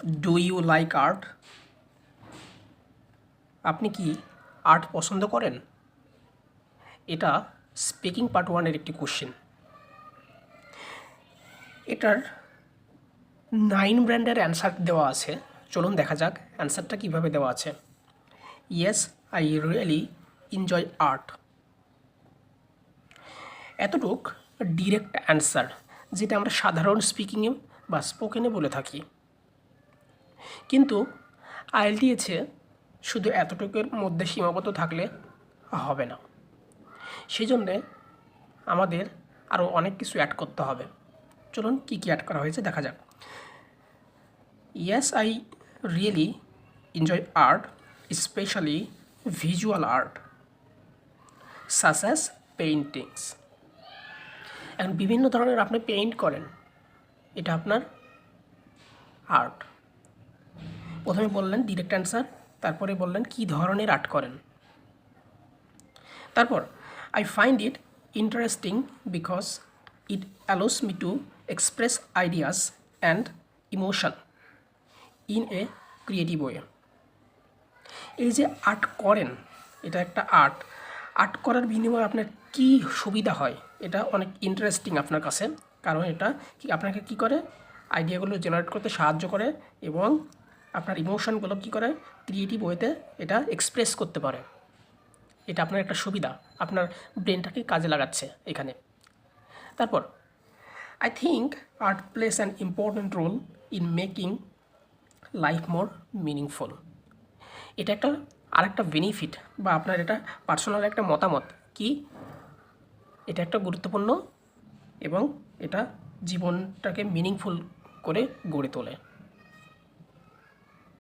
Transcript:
Do you like art? আপনি কি art পছন্দ করেন? এটা স্পিকিং পার্ট 1-এর একটি কোশ্চেন। এটার 9 ব্র্যান্ডের অ্যান্সার দেওয়া আছে। চলুন দেখা যাক অ্যান্সারটা কীভাবে দেওয়া আছে। Yes, I really enjoy art. এতটুক ডিরেক্ট অ্যান্সার, যেটা আমরা সাধারণ স্পিকিংয়ে বা স্পোকেনে বলে থাকি। কিন্তু আইএল দিয়েছে শুধু এতটুকুর মধ্যে সীমাবদ্ধ থাকলে হবে না, সেই জন্যে আমাদের আরও অনেক কিছু অ্যাড করতে হবে। চলুন কী কী অ্যাড করা হয়েছে দেখা যাক। Yes, I really enjoy art, specially visual art such as paintings. এখন বিভিন্ন ধরনের আপনি পেইন্ট করেন, এটা আপনার আর্ট। প্রথমে বললেন ডিরেক্ট অ্যান্সার, তারপরে বললেন কী ধরনের আর্ট করেন। তারপর I find it interesting because it allows me to express ideas and emotion in a creative way. এই যে আর্ট করেন, এটা একটা আর্ট। আর্ট করার বিনিময়ে আপনার কী সুবিধা হয়, এটা অনেক ইন্টারেস্টিং আপনার কাছে, কারণ এটা কি আপনাকে কী করে, আইডিয়াগুলো জেনারেট করতে সাহায্য করে এবং আপনার ইমোশনগুলো কী করে ক্রিয়েটিভ ওয়েতে এটা এক্সপ্রেস করতে পারে। এটা আপনার একটা সুবিধা, আপনার ব্রেনটাকে কাজে লাগাচ্ছে এখানে। তারপর I think art plays an important role in making life more meaningful. এটা একটা আরেকটা বেনিফিট বা আপনার এটা পার্সোনাল একটা মতামত কি, এটা একটা গুরুত্বপূর্ণ এবং এটা জীবনটাকে মিনিংফুল করে গড়ে তোলে।